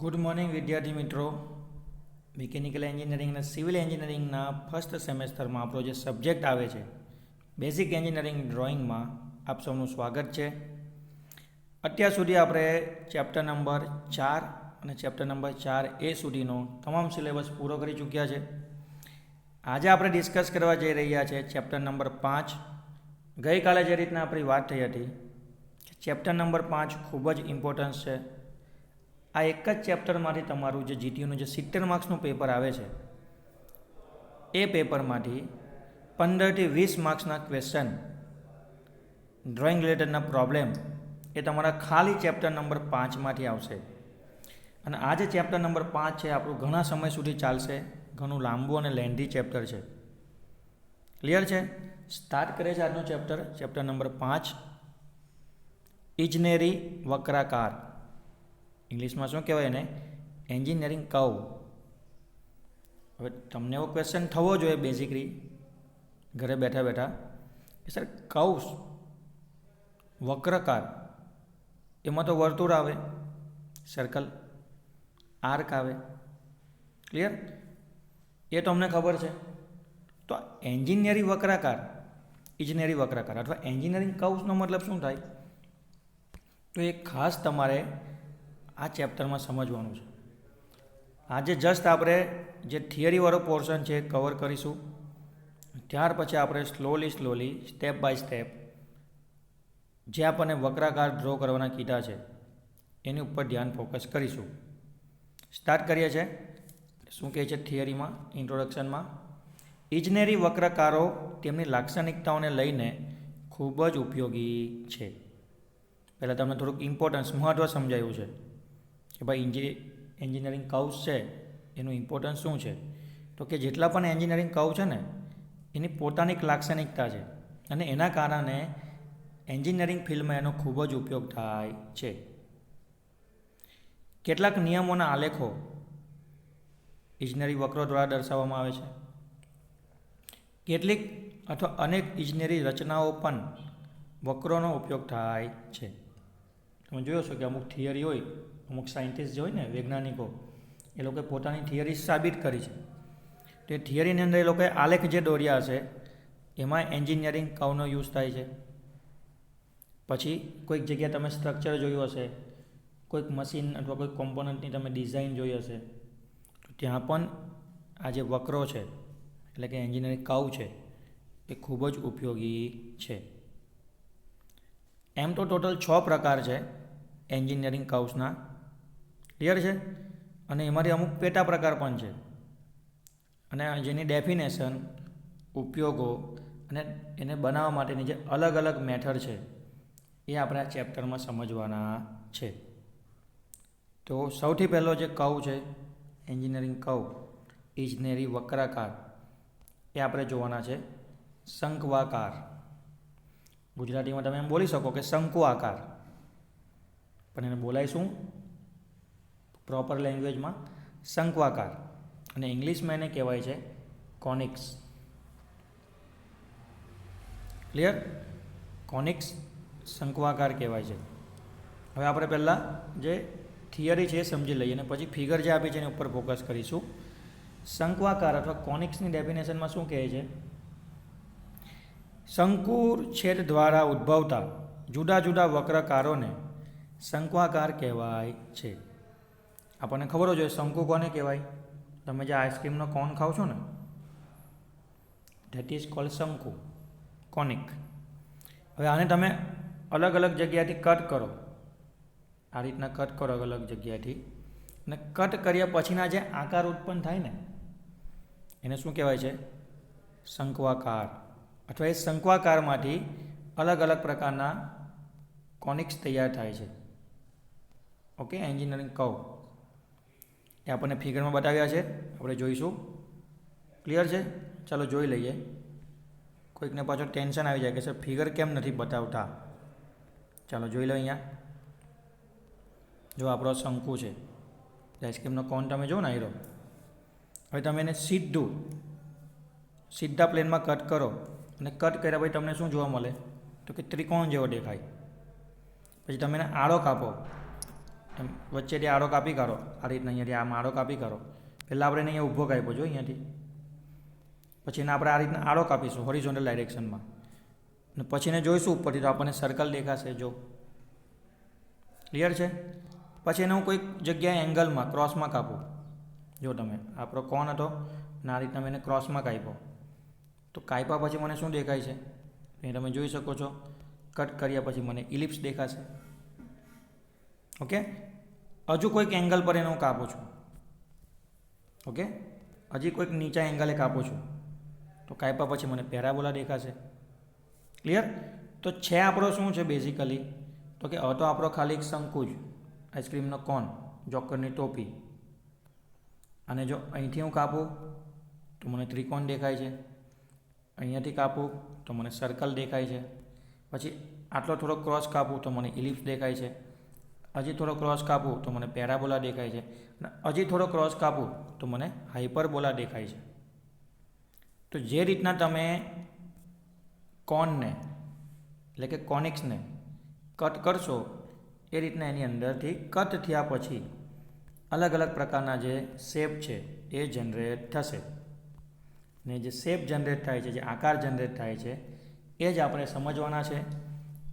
Good morning વિદ્યાર્થી મિત્રો. Mechanical engineering અને સિવિલ એન્જિનિયરિંગના ફર્સ્ટ સેમેસ્ટરમાં આપણો જે સબ્જેક્ટ આવે છે બેઝિક એન્જિનિયરિંગ ડ્રોઈંગમાં આપ સૌનું સ્વાગત છે. અત્યાર સુધી આપણે ચેપ્ટર નંબર 4 અને ચેપ્ટર નંબર 4A સુધીનો તમામ સિલેબસ પૂરો કરી ચૂક્યા છે. આજે આપણે ડિસ્કસ કરવા જઈ રહ્યા છે ચેપ્ટર નંબર 5. ગઈકાલે જે રીતના આપણી વાત થઈ હતી ચેપ્ટર નંબર 5 ખૂબ જ ઇમ્પોર્ટન્સ છે. આ એક જ ચેપ્ટરમાંથી તમારું જે જીટીયુનું જે 70 માર્ક્સનું પેપર આવે છે એ પેપરમાંથી 15થી 20 માર્ક્સના ક્વેશ્ચન ડ્રોઈંગ રિલેટેડના પ્રોબ્લેમ એ તમારા ખાલી ચેપ્ટર નંબર 5માંથી આવશે. અને આ જે ચેપ્ટર નંબર 5 છે આપણું ઘણા સમય સુધી ચાલશે. ઘણું લાંબુ અને લેન્ધી ચેપ્ટર છે. ક્લિયર છે? સ્ટાર્ટ કરે છે આજનો ચેપ્ટર નંબર 5, ઇજનેરી વક્રાકાર. ઇંગ્લિશમાં શું કહેવાય એને? Engineering curve. હવે તમને એવો ક્વેશ્ચન થવો જોઈએ બેઝિકલી ઘરે બેઠા બેઠા કે સર કર્વ્સ વક્રકાર એમાં તો વર્તુળ આવે, સર્કલ, આર્ક આવે. ક્લિયર? એ તો અમને ખબર છે. તો એન્જિનિયરિંગ વક્રાકાર, ઇજનેરી વક્રાકાર અથવા એન્જિનિયરિંગ કર્વ્સનો મતલબ શું થાય? તો એ ખાસ તમારે આ ચેપ્ટરમાં સમજવાનું છે. આજે જસ્ટ આપણે જે થિયરીવાળો પોર્શન છે એ કવર કરીશું. ત્યાર પછી આપણે સ્લોલી સ્ટેપ બાય સ્ટેપ જે આપણને વક્રાકાર ડ્રો કરવાના કીધા છે એની ઉપર ધ્યાન ફોકસ કરીશું. સ્ટાર્ટ કરીએ છીએ. શું કહે છે થિયરીમાં, ઇન્ટ્રોડક્શનમાં? ઇજનેરી વક્રકારો તેમની લાક્ષણિકતાઓને લઈને ખૂબ જ ઉપયોગી છે. પહેલાં તમને થોડુંક ઇમ્પોર્ટન્સ, મહત્ત્વ સમજાયું છે કે ભાઈ એન્જિનિયરિંગ કર્વ્સ છે એનું ઇમ્પોર્ટન્સ શું છે. તો કે જેટલા પણ એન્જિનિયરિંગ કર્વ છે ને એની પોતાની એક લાક્ષણિકતા છે અને એના કારણે એન્જિનિયરિંગ ફિલ્ડમાં એનો ખૂબ જ ઉપયોગ થાય છે. કેટલાક નિયમોના આલેખો ઇજનેરી વક્રો દ્વારા દર્શાવવામાં આવે છે. કેટલીક અથવા અનેક ઇજનેરી રચનાઓ પણ વક્રોનો ઉપયોગ થાય છે. તમે જોયો છો કે અમુક થિયરી હોય, અમુક સાયન્ટિસ્ટ જે હોય ને, વૈજ્ઞાનિકો, એ લોકોએ પોતાની થિયરી સાબિત કરી છે. તો એ થિયરીની અંદર એ લોકોએ આલેખ જે દોર્યા હશે એમાં એન્જિનિયરિંગ કર્વનો યુઝ થાય છે. પછી કોઈક જગ્યાએ તમે સ્ટ્રક્ચર જોયું હશે, કોઈક મશીન અથવા કોઈક કોમ્પોનન્ટની તમે ડિઝાઇન જોઈ હશે, તો ત્યાં પણ આ જે વક્રો છે એટલે કે એન્જિનિયરિંગ કર્વ છે એ ખૂબ જ ઉપયોગી છે. એમ તો ટોટલ 6 પ્રકાર છે એન્જિનિયરિંગ કર્વ્સના. ક્લિયર છે? અને એમાંથી અમુક પેટા પ્રકાર પણ છે અને જેની ડેફિનેશન, ઉપયોગો અને એને બનાવવા માટેની જે અલગ અલગ મેથડ છે એ આપણે આ ચેપ્ટરમાં સમજવાના છે. તો સૌથી પહેલો જે કર્વ છે એન્જિનિયરિંગ કર્વ, ઇજનેરી વક્રાકાર, એ આપણે જોવાના છે શંક્વાકાર. ગુજરાતીમાં તમે એમ બોલી શકો કે શંકુ આકાર, પણ એને બોલાય શું પ્રોપર લેંગ્વેજમાં? શંક્વાકાર. અને ઇંગ્લિશમાં એને કહેવાય છે કોનિક્સ. ક્લિયર? કોનિક્સ, શંક્વાકાર કહેવાય છે. હવે આપણે પહેલાં જે થિયરી છે એ સમજી લઈએ અને પછી ફિગર જે આપી છે એની ઉપર ફોકસ કરીશું. શંક્વાકાર અથવા કોનિક્સની ડેફિનેશનમાં શું કહે છે? શંકુર છેદ દ્વારા ઉદ્ભવતા જુદા જુદા વક્રકારોને શંક્વાકાર કહેવાય છે. આપણને ખબર જ હોય શંકુ કોને કહેવાય? તમે જે આઈસ્ક્રીમનો કોન ખાઓ છો ને, ધેટ ઇઝ કોલ્ડ શંકુ, કોનિક. હવે આને તમે અલગ અલગ જગ્યાએથી કટ કરો, આ રીતના કટ કરો અલગ અલગ જગ્યાએથી, અને કટ કર્યા પછીના જે આકાર ઉત્પન્ન થાય ને એને શું કહેવાય છે? શંક્વાકાર. અથવા એ શંક્વાકારમાંથી અલગ અલગ પ્રકારના કોનિક્સ તૈયાર થાય છે. ઓકે, એન્જિનિયરિંગ કર્વ એ આપણને ફિગરમાં બતાવ્યા છે, આપણે જોઈશું. ક્લિયર છે? ચાલો જોઈ લઈએ. કોઈકને પાછો ટેન્શન આવી જાય કે સર ફિગર કેમ નથી બતાવતા. ચાલો જોઈ લો. અહીંયા જો આપણો શંકુ છે, આઈસ્ક્રીમનો કોન તમે જો ને આયરો. હવે તમે એને સીધા પ્લેનમાં કટ કરો અને કટ કર્યા પછી તમને શું જોવા મળે? તો કે ત્રિકોણ જેવો દેખાય. પછી તમે એને આડો કાપો, એમ વચ્ચેથી આડો કાપી કાઢો, આ રીતના અહીંયાથી આમ આડો કાપી કાઢો. પહેલાં આપણે એને અહીંયા ઊભો કાપ્યો જો અહીંયાથી, પછી એને આપણે આ રીતના આડો કાપીશું હોરિઝોન્ટલ ડાયરેક્શનમાં, અને પછી એને જોઈશું ઉપરથી તો આપણને સર્કલ દેખાશે. જો ક્લિયર છે. પછી એને હું કોઈક જગ્યાએ એંગલમાં ક્રોસમાં કાપું. જો તમે આપણો કોણ હતો અને આ રીતના મેં એને ક્રોસમાં કાપ્યો, તો કાપ્યા પછી મને શું દેખાય છે એ તમે જોઈ શકો છો. કટ કર્યા પછી મને ઇલિપ્સ દેખાશે. ઓકે, હજુ કોઈક એંગલ પર એને હું કાપું છું. ઓકે, હજી કોઈક નીચા એંગલે કાપું છું, તો કાપ્યા પછી મને પેરાબોલા દેખાશે. ક્લિયર. તો છે આપણો શું છે બેઝિકલી, તો કે હવે તો આપણો ખાલી એક શંકુ જ, આઈસ્ક્રીમનો કોન, જોકરની ટોપી. અને જો અહીંથી હું કાપું તો મને ત્રિકોણ દેખાય છે, અહીંયાથી કાપું તો મને સર્કલ દેખાય છે, પછી આટલો થોડો ક્રોસ કાપું તો મને ઇલિપ્સ દેખાય છે, હજી થોડો ક્રોસ કાપું તો મને પેરાબોલા દેખાય છે, અને હજી થોડો ક્રોસ કાપું તો મને હાઇપરબોલા દેખાય છે. તો જે રીતના તમે કોનને એટલે કે કોનિક્સને કટ કરશો એ રીતના એની અંદરથી કટ થયા પછી અલગ અલગ પ્રકારના જે શેપ છે એ જનરેટ થશે. ને જે શેપ જનરેટ થાય છે, જે આકાર જનરેટ થાય છે, એ જ આપણે સમજવાના છે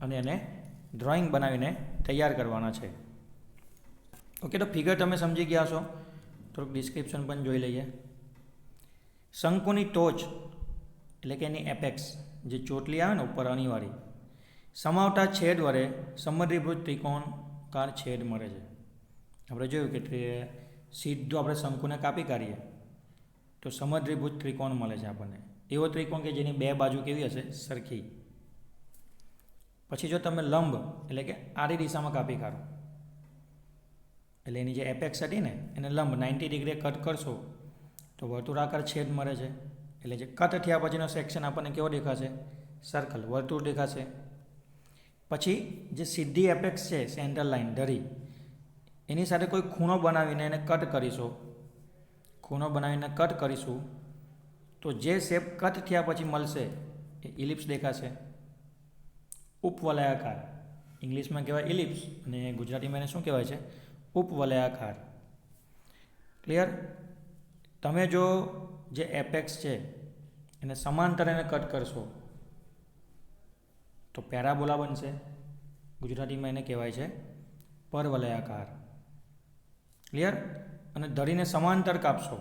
અને એને ડ્રોઈંગ બનાવીને તૈયાર કરવાના છે. ઓકે, તો ફિગર તમે સમજી ગયા છો. થોડુંક ડિસ્ક્રિપ્શન પણ જોઈ લઈએ. શંકુની ટોચ એટલે કે એની એપેક્સ, જે ચોટલી આવે ને ઉપર અણીવાળી, સમાવતા છેદ વડે સમદ્વિભુજ ત્રિકોણકાર છેદ મળે છે. આપણે જોયું કે સીધું આપણે શંકુને કાપી કાઢીએ તો સમદ્વિભુજ ત્રિકોણ મળે છે આપણને. એવો ત્રિકોણ કે જેની બે બાજુ કેવી હશે? સરખી. પછી જો તમે લંબ એટલે કે આડી દિશામાં કાપી કાઢો, એટલે એની જે એપેક્સ હતી ને એને લંબ 90 ડિગ્રી કટ કરશો તો વર્તુળાકાર છેદ મળે છે. એટલે જે કટ થયા પછીનો સેક્શન આપણને કેવો દેખાશે? સર્કલ, વર્તુળ દેખાશે. પછી જે સીધી એપેક્સ છે, સેન્ટર લાઇન ધરી, એની સાથે કોઈ ખૂણો બનાવીને એને કટ કરીશું, ખૂણો બનાવીને કટ કરીશું તો જે શેપ કટ થયા પછી મળશે એ ઇલિપ્સ દેખાશે. ઉપવલયાકાર, ઇંગ્લિશમાં કહેવાય ઇલિપ્સ અને ગુજરાતીમાં એને શું કહેવાય છે? ઉપવલયાકાર. ક્લિયર. તમે જો જે એપેક્સ છે એને સમાંતર એને કટ કરશો તો પેરાબોલા બનશે. ગુજરાતીમાં એને કહેવાય છે પરવલયાકાર. ક્લિયર. અને ધરીને સમાંતર કાપશો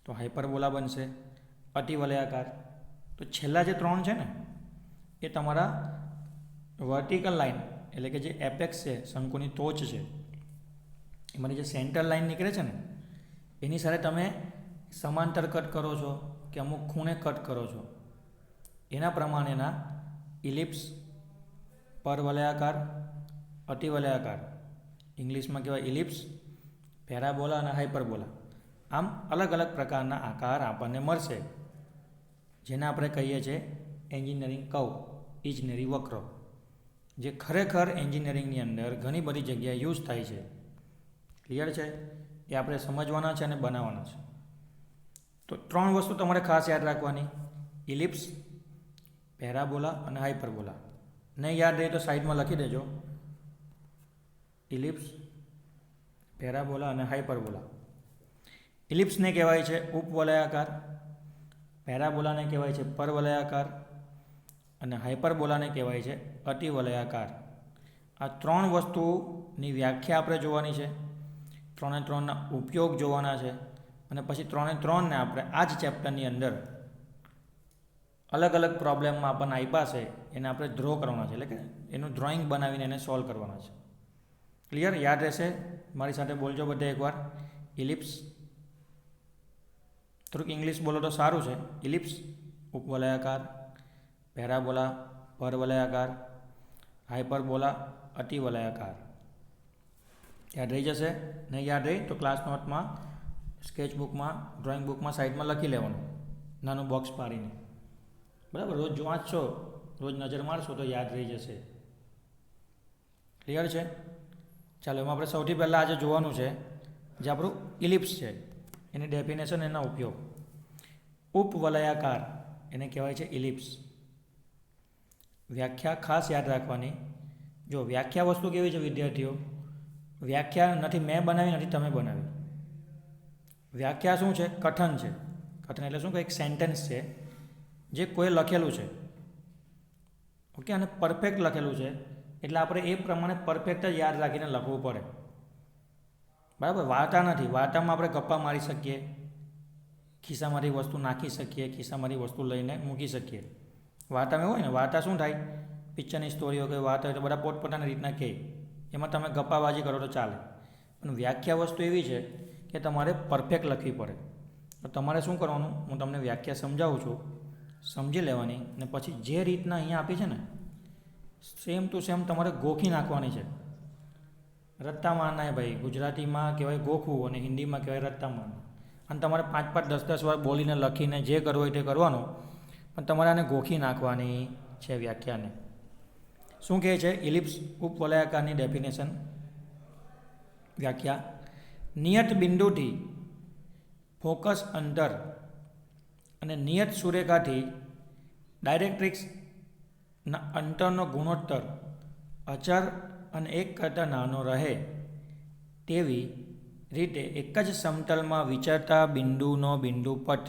તો હાઇપરબોલા બનશે, અતિવલયાકાર. તો છેલ્લા જે ત્રણ છે ને એ તમારા વર્ટિકલ લાઇન એટલે કે જે એપેક્સ છે, શંકુની ટોચ છે, એમાંની જે સેન્ટર લાઇન નીકળે છે ને એની સાથે તમે સમાંતર કટ કરો છો કે અમુક ખૂણે કટ કરો છો, એના પ્રમાણેના ઇલિપ્સ, પરવલયાકાર, અતિવલયાકાર, ઇંગ્લિશમાં કહેવાય ઇલિપ્સ, પેરાબોલા અને હાઇપરબોલા, આમ અલગ અલગ પ્રકારના આકાર આપણને મળશે, જેને આપણે કહીએ છીએ એન્જિનિયરિંગ કર્વ, ઇજનેરી વક્ર, જે ખરેખર એન્જિનિયરિંગની અંદર ઘણી બધી જગ્યાએ યુઝ થાય છે. ક્લિયર છે. એ આપણે સમજવાના છે અને બનાવવાના છે. તો ત્રણ વસ્તુ તમારે ખાસ યાદ રાખવાની: ઇલિપ્સ, પેરાબોલા અને હાઇપરબોલા. નહીં યાદ રહે તો સાઈડમાં લખી દેજો: ઇલિપ્સ, પેરાબોલા અને હાઇપરબોલા. ઇલિપ્સને કહેવાય છે ઉપવલયાકાર, પેરાબોલાને કહેવાય છે પરવલયાકાર અને હાઇપરબોલાને કહેવાય છે અતિવલયાકાર. આ ત્રણ વસ્તુની વ્યાખ્યા આપણે જોવાની છે, ત્રણે ત્રણના ઉપયોગ જોવાના છે, અને પછી ત્રણે ત્રણને આપણે આ જ ચેપ્ટરની અંદર અલગ અલગ પ્રોબ્લેમમાં આપણને આપ્યા છે એને આપણે ડ્રો કરવાના છે, એટલે કે એનું ડ્રોઈંગ બનાવીને એને સોલ્વ કરવાના છે. ક્લિયર. યાદ રહેશે? મારી સાથે બોલજો બધા એકવાર: ઇલિપ્સ, થોડુંક ઇંગ્લિશ બોલો તો સારું છે. ઇલિપ્સ ઉપવલયાકાર, પેરાબોલા પરવલયાકાર, હાઇપરબોલા અતિવલયાકાર. યાદ રહી જશે. નહીં યાદ રહી તો ક્લાસ નોટમાં, સ્કેચ બુકમાં, ડ્રોઈંગ બુકમાં સાઈડમાં લખી લેવાનું, નાનું બોક્સ પાડીને. બરાબર. રોજ વાંચશો, રોજ નજર મારશો તો યાદ રહી જશે. ક્લિયર છે? ચાલો, એમાં આપણે સૌથી પહેલાં આજે જોવાનું છે જે આપણું ઇલિપ્સ છે, એની ડેફિનેશન, એના ઉપયોગ. ઉપવલયાકાર એને કહેવાય છે ઇલિપ્સ. વ્યાખ્યા ખાસ યાદ રાખવાની: જો વ્યાખ્યા વસ્તુ કેવી છે વિદ્યાર્થીઓ, વ્યાખ્યા નથી મેં બનાવી, નથી તમે બનાવી. વ્યાખ્યા શું છે? કથન છે. કથન એટલે શું કે એક સેન્ટેન્સ છે જે કોઈ લખેલું છે, ઓકે, અને પરફેક્ટ લખેલું છે, એટલે આપણે એ પ્રમાણે પરફેક્ટ જ યાદ રાખીને લખવું પડે, બરાબર. વાર્તા નથી, વાર્તામાં આપણે ગપ્પા મારી શકીએ, ખિસ્સામાંથી વસ્તુ નાખી શકીએ, ખિસ્સામાંથી વસ્તુ લઈને મૂકી શકીએ. વાર્તામાં હોય ને, વાર્તા શું થાય, પિક્ચરની સ્ટોરીઓ કે વાર્તા હોય તો બધા પોતપોતાની રીતના કહે, એમાં તમે ગપ્પાબાજી કરો તો ચાલે. પણ વ્યાખ્યા વસ્તુ એવી છે કે તમારે પરફેક્ટ લખવી પડે. તો તમારે શું કરવાનું, હું તમને વ્યાખ્યા સમજાવું છું, સમજી લેવાની, અને પછી જે રીતના અહીંયા આપી છે ને સેમ ટુ સેમ તમારે ગોખી નાખવાની છે. રત્તામાર ના ભાઈ, ગુજરાતીમાં કહેવાય ગોખવું અને હિન્દીમાં કહેવાય રત્તામાર. અને તમારે 5-5, 10-10 વાર બોલીને લખીને જે કરવું હોય તે કરવાનું, પણ તમારે આને ગોખી નાખવાની છે વ્યાખ્યાને. શું કહે છે? ઇલિપ્સ ઉપવલયાકારની ડેફિનેશન, વ્યાખ્યા: નિયત બિંદુથી ફોકસ અંતર અને નિયત સુરેખાથી ડાયરેક્ટ્રિક્સના અંતરનો ગુણોત્તર અચર અને એક કરતાં નાનો રહે તેવી રીતે એક જ સમતલમાં વિચરતા બિંદુનો બિંદુપથ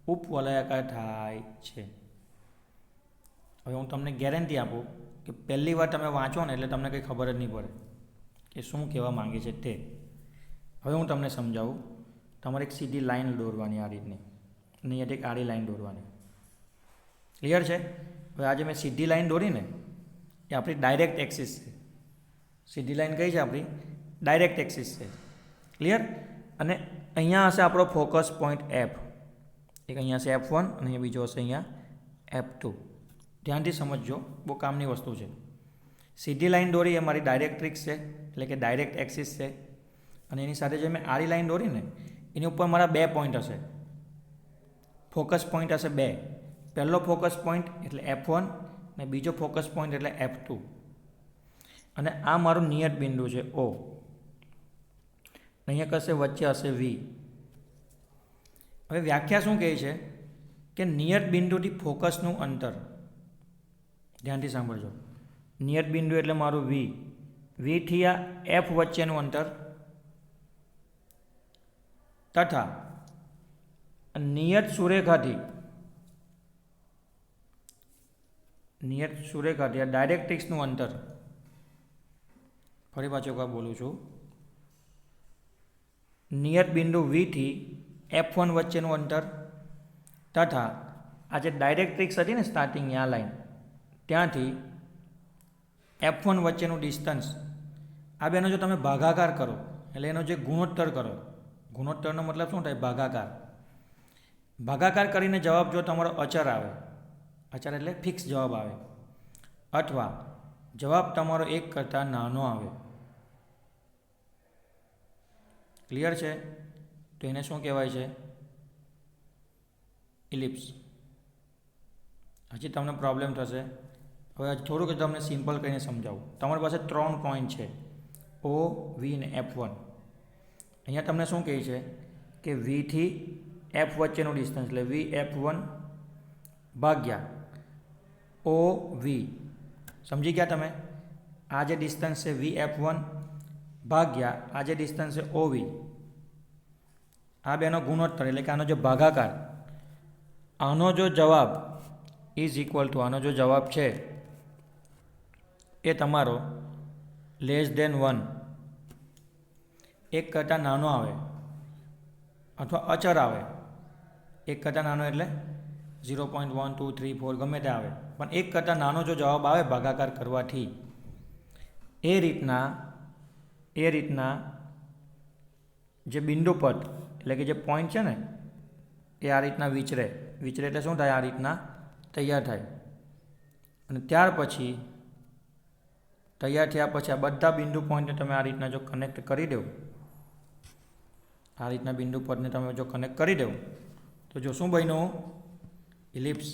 ઉપવલયાકાર થાય છે. હવે હું તમને ગેરંટી આપું કે પહેલી વાર તમે વાંચો ને એટલે તમને કંઈ ખબર જ નહીં પડે કે શું કહેવા માંગે છે તે. હવે હું તમને સમજાવું. તમારે એક સીધી લાઈન દોરવાની આ રીતની, નહીં એક આડી લાઈન દોરવાની. ક્લિયર છે? હવે આજે મેં સીધી લાઈન દોરીને એ આપણી ડાયરેક્ટ એક્સિસ છે. સીધી લાઈન કઈ છે? આપણી ડાયરેક્ટ એક્સિસ છે. ક્લિયર? અને અહીંયા હશે આપણો ફોકસ પોઈન્ટ એફ. એક અહીંયા હશે F1 અને અહીંયા બીજો હશે અહીંયા F2. ધ્યાનથી સમજજો, બહુ કામની વસ્તુ છે. સીધી લાઈન દોરી એ મારી ડાયરેક્ટ્રિક્સ છે, એટલે કે ડાયરેક્ટ એક્સિસ છે. અને એની સાથે જે મેં આડી લાઈન દોરીને એની ઉપર મારા 2 પોઈન્ટ હશે, ફોકસ પોઈન્ટ હશે 2. પહેલો ફોકસ પોઈન્ટ એટલે F1 અને બીજો ફોકસ પોઈન્ટ એટલે F2. અને આ મારું નિયત બિંદુ છે O. અહીંયા કશે વચ્ચે હશે V. હવે વ્યાખ્યા શું કહે છે કે નિયત બિંદુથી ફોકસનું અંતર, ધ્યાનથી સાંભળજો, નિયત બિંદુ એટલે મારું V, V થી આ F વચ્ચેનું અંતર તથા નિયત સુરેખાથી આ ડાયરેક્ટ્રિક્સનું અંતર. ફરી પાછું એકવાર બોલું છું. નિયત બિંદુ V થી F1 વચ્ચેનું અંતર તથા આ જે ડાયરેક્ટ્રિક્સ હતી ને સ્ટાર્ટિંગ આ લાઈન, ત્યાંથી F1 વચ્ચેનું ડિસ્ટન્સ, આ બેનો જો તમે ભાગાકાર કરો એટલે એનો જે ગુણોત્તર કરો, ગુણોત્તરનો મતલબ શું થાય? ભાગાકાર. ભાગાકાર કરીને જવાબ જો તમારો અચર આવે, અચર એટલે ફિક્સ જવાબ આવે, અથવા જવાબ તમારો 1 કરતાં નાનો આવે. ક્લિયર છે? તો એને શું કહેવાય છે? ઇલિપ્સ. હજી તમને પ્રોબ્લેમ થશે. હવે થોડુંક તમને સિમ્પલ કરીને સમજાવું. તમારી પાસે 3 પોઈન્ટ છે, O, V અને F1. અહીંયા તમને શું કહે છે કે V થી F વચ્ચેનું ડિસ્ટન્સ એટલે VF1 ભાગ્યા OV. સમજી ગયા તમે? આ જે ડિસ્ટન્સ છે VF1 ભાગ્યા આ જે ડિસ્ટન્સ છે OV, આ બેનો ગુણોત્તર એટલે કે આનો જે ભાગાકાર, આનો જો જવાબ ઇઝ ઇક્વલ ટુ, આનો જો જવાબ છે એ તમારો <1, 1 કરતાં નાનો આવે અથવા અચર આવે. 1 કરતાં નાનો એટલે 0.1, 2, 3, 4 ગમે તે આવે, પણ 1 કરતાં નાનો જો જવાબ આવે ભાગાકાર કરવાથી, એ રીતના જે બિંદુપથ એટલે કે જે પોઈન્ટ છે ને એ આ રીતના વિચરે એટલે શું થાય? આ રીતના તૈયાર થાય. અને ત્યાર પછી તૈયાર થયા પછી આ બધા બિંદુ પોઈન્ટને તમે આ રીતના જો કનેક્ટ કરી દો, આ રીતના બિંદુ પદને તમે જો કનેક્ટ કરી દો તો જો શું બન્યું? ઇલિપ્સ,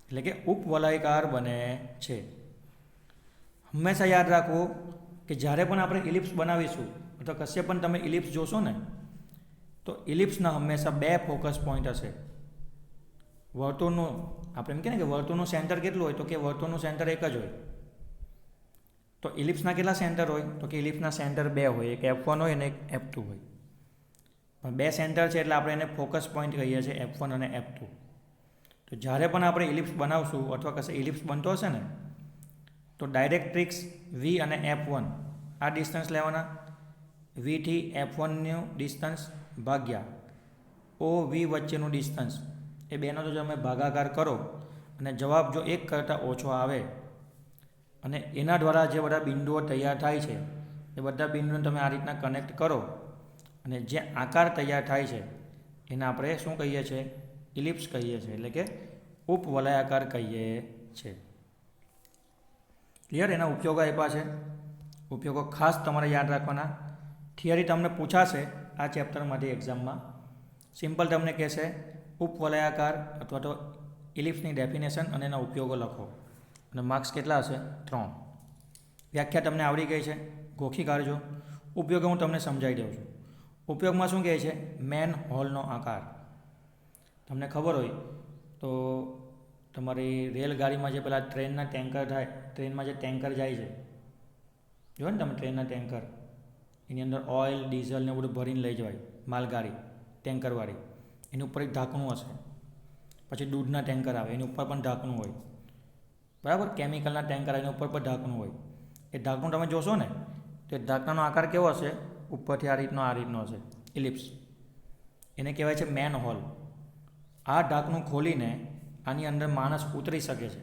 એટલે કે ઉપવલયાકાર બને છે. હંમેશા યાદ રાખવું કે જ્યારે પણ આપણે ઇલિપ્સ બનાવીશું અથવા કશે પણ તમે ઇલિપ્સ જોશો ને તો ઇલિપ્સના હંમેશા 2 ફોકસ પોઈન્ટ હશે. વર્તુળનું આપણે એમ કહીએ ને કે વર્તુળનું સેન્ટર કેટલું હોય, તો કે વર્તુળનું સેન્ટર એક જ હોય. તો ઇલિપ્સના કેટલા સેન્ટર હોય? તો કે ઇલિપ્સના સેન્ટર 2 હોય, એક F1 હોય અને એક F2 હોય. પણ 2 સેન્ટર છે એટલે આપણે એને ફોકસ પોઈન્ટ કહીએ છીએ, F1 અને F2. તો જ્યારે પણ આપણે ઇલિપ્સ બનાવશું અથવા કશે ઇલિપ્સ બનતો હશે ને, તો ડાયરેક્ટ્રિક્સ V અને F1 આ ડિસ્ટન્સ લેવાના, V થી F1નું ડિસ્ટન્સ ભાગ્યા OV વચ્ચેનું ડિસ્ટન્સ, એ બેનો જો તમે ભાગાકાર કરો અને જવાબ જો 1 કરતાં ઓછો આવે અને એના દ્વારા જે બધા બિંદુઓ તૈયાર થાય છે એ બધા બિંદુઓને તમે આ રીતના કનેક્ટ કરો અને જે આકાર તૈયાર થાય છે એને આપણે શું કહીએ છીએ? ઇલિપ્સ કહીએ છીએ, એટલે કે ઉપવલયાકાર કહીએ છીએ. ક્લિયર? એના ઉપયોગો આપ્યા છે. ઉપયોગો ખાસ તમારે યાદ રાખવાના. થિયરી તમને પૂછાશે આ ચેપ્ટરમાંથી એક્ઝામમાં. સિમ્પલ તમને કહેશે ઉપવલયાકાર અથવા તો ઇલિપ્સની ડેફિનેશન અને એના ઉપયોગો લખો અને માર્ક્સ કેટલા હશે? 3. વ્યાખ્યા તમને આવડી ગઈ છે, ગોખી કાઢજો. ઉપયોગો હું તમને સમજાવી દઉં છું. ઉપયોગમાં શું કહે છે? મેન હોલનો આકાર. તમને ખબર હોય તો તમારી રેલગાડીમાં જે પેલા ટ્રેનના ટેન્કર થાય, ટ્રેનમાં જે ટેન્કર જાય છે, જો ને તમે ટ્રેનના ટેન્કર, એની અંદર ઓઇલ, ડીઝલ ને બધું ભરીને લઈ જવાય, માલગાડી ટેન્કરવાળી, એની ઉપર એક ઢાંકણું હશે. પછી દૂધના ટેન્કર આવે, એની ઉપર પણ ઢાંકણું હોય, બરાબર? કેમિકલના ટેન્કર એની ઉપર પણ ઢાંકણું હોય. એ ઢાંકણું તમે જોશો ને તો એ ઢાંકણાનો આકાર કેવો હશે? ઉપરથી આ રીતનો હશે, ઇલિપ્સ. એને કહેવાય છે મેન હોલ. આ ઢાંકણું ખોલીને આની અંદર માણસ ઉતરી શકે છે.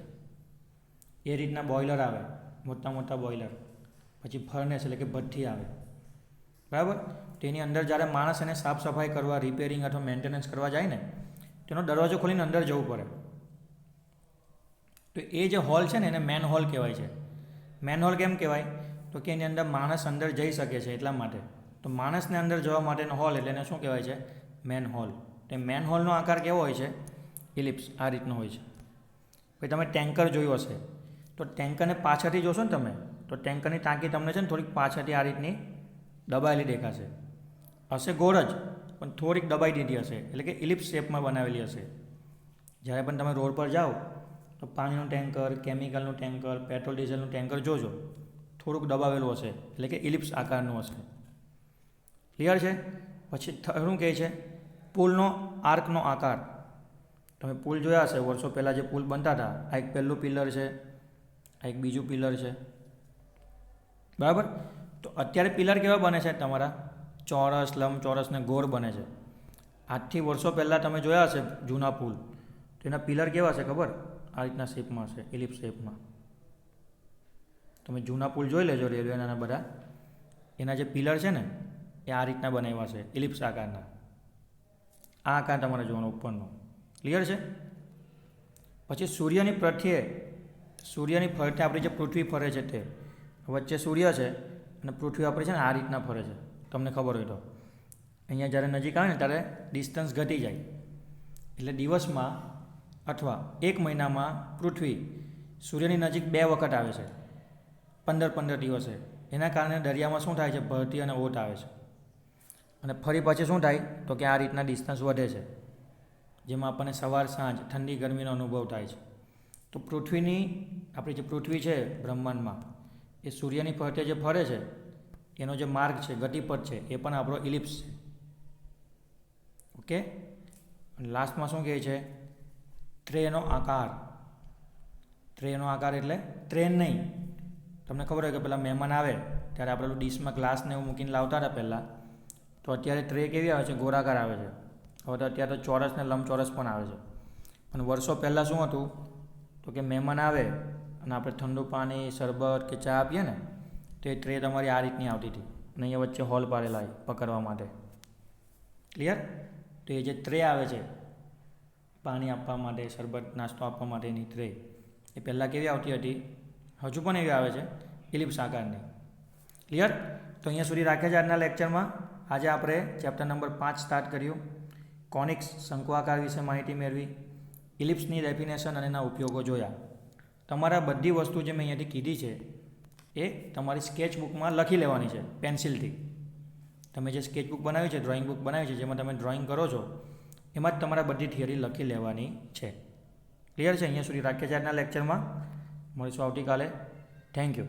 એ રીતના બોઇલર આવે, મોટા મોટા બોઇલર. પછી ફર્નેસ એટલે કે ભઠ્ઠી આવે, બરાબર? તો એની અંદર જ્યારે માણસ એને સાફ સફાઈ કરવા, રિપેરિંગ અથવા મેન્ટેનન્સ કરવા જાય ને, તેનો દરવાજો ખોલીને અંદર જવું પડે. તો એ જે હોલ છે ને એને મેન હોલ કહેવાય છે. મેન હોલ કેમ કહેવાય? તો કે એની અંદર માણસ અંદર જઈ શકે છે એટલા માટે. તો માણસને અંદર જવા માટેનો હોલ એટલે એને શું કહેવાય છે? Manhole. તો મેન હોલનો આકાર કેવો હોય છે? ઇલિપ્સ આ રીતનો હોય છે. પછી તમે ટેન્કર જોયું હશે, તો ટેન્કરને પાછળથી જોશો ને તમે, તો ટેન્કરની ટાંકી તમને છે ને થોડીક પાછળથી આ રીતની દબાયેલી દેખાશે. હશે ગોળ જ, પણ થોડીક દબાઈ દીધી હશે, એટલે કે ઇલિપ્સ શેપમાં બનાવેલી હશે. જ્યારે પણ તમે રોડ પર જાઓ તો પાણીનું ટેન્કર, કેમિકલનું ટેન્કર, પેટ્રોલ ડીઝલનું ટેન્કર જોજો, થોડુંક દબાવેલું હશે, એટલે કે ઇલિપ્સ આકારનું હશે. ક્લિયર છે? પછી શું કહે છે? પુલનો આર્કનો આકાર. તમે પુલ જોયા હશે, વર્ષો પહેલાં જે પુલ બનતા હતા, આ એક પહેલું પિલર છે, આ એક બીજું પિલર છે, બરાબર? તો અત્યારે પિલર કેવા બને છે તમારા? ચોરસ, લંબચોરસ ને ગોળ બને છે. આજથી વર્ષો પહેલાં તમે જોયા હશે જૂના પુલ, તો એના પિલર કેવા છે ખબર? આ રીતના શેપમાં હશે, ઇલિપ્સ શેપમાં. તમે જૂના પુલ જોઈ લેજો રેલવેના બધા, એના જે પિલર છે ને એ આ રીતના બનાવ્યા છે, ઇલિપ્સ આકારના. આ આકાર તમારે જોવાનો ઉપરનો. ક્લિયર છે? પછી સૂર્યની ફરતે આપણી જે પૃથ્વી ફરે છે તે વચ્ચે સૂર્ય છે અને પૃથ્વી આપણી છે ને આ રીતના ફરે છે, તમને ખબર હોય તો. અહીંયા જ્યારે નજીક આવે ને ત્યારે ડિસ્ટન્સ ઘટી જાય, એટલે દિવસમાં અથવા 1 મહિનામાં પૃથ્વી સૂર્યની નજીક 2 વખત આવે છે, 15 દિવસે. એના કારણે દરિયામાં શું થાય છે? ભરતી અને ઓટ આવે છે. અને ફરી પછી શું થાય? તો કે આ રીતના ડિસ્ટન્સ વધે છે, જેમાં આપણને સવાર સાંજ ઠંડી ગરમીનો અનુભવ થાય છે. તો આપણી જે પૃથ્વી છે બ્રહ્માંડમાં, એ સૂર્યની ફરતે જે ફરે છે એનો જે માર્ગ છે, ગતિપથ છે, એ પણ આપણો ઇલિપ્સ છે. ઓકે? અને લાસ્ટમાં શું કહે છે? ટ્રેનો આકાર. ટ્રેનો આકાર એટલે ટ્રેન નહીં. તમને ખબર હોય કે પેલા મહેમાન આવે ત્યારે આપણે ડીશમાં ગ્લાસને એવું મૂકીને લાવતા હતા પહેલાં, તો અત્યારે ટ્રે કેવી આવે છે? ગોળાકાર આવે છે. હવે તો અત્યારે તો ચોરસ ને લંબચોરસ પણ આવે છે. અને વર્ષો પહેલાં શું હતું? તો કે મહેમાન આવે અને આપણે ઠંડુ પાણી, શરબત કે ચા આપીએ ને, તો એ ટ્રે તમારી આ રીતની આવતી હતી અને અહીંયા વચ્ચે હોલ પાડેલા હોય પકડવા માટે. ક્લિયર? તો એ જે ટ્રે આવે છે પાણી આપવા માટે, શરબત, નાસ્તો આપવા માટેની ટ્રે, એ પહેલાં કેવી આવતી હતી? હજુ પણ એવી આવે છે, ઇલિપ્સ આકારની. ક્લિયર? તો અહીંયા સુધી રાખ્યા છે આજના લેક્ચરમાં. આજે આપણે ચેપ્ટર નંબર 5 સ્ટાર્ટ કર્યું. કોનિક્સ, શંકુ આકાર વિશે માહિતી મેળવી, ઇલિપ્સની ડેફિનેશન અને એના ઉપયોગો જોયા. તમારા બધી વસ્તુ જે મેં અહીંયાથી કીધી છે એ તમારી સ્કેચ બુકમાં લખી લેવાની છે પેન્સિલથી. તમે જે સ્કેચ બુક બનાવી છે, ડ્રોઈંગ બુક બનાવી છે, જેમાં તમે ડ્રોઈંગ કરો છો, એમાં જ તમારા બધી થિયરી લખી લેવાની છે. ક્લિયર છે? અહીંયા સુધી રાખ્યા છે આજના લેક્ચરમાં. મળીશું આવતીકાલે. Thank you.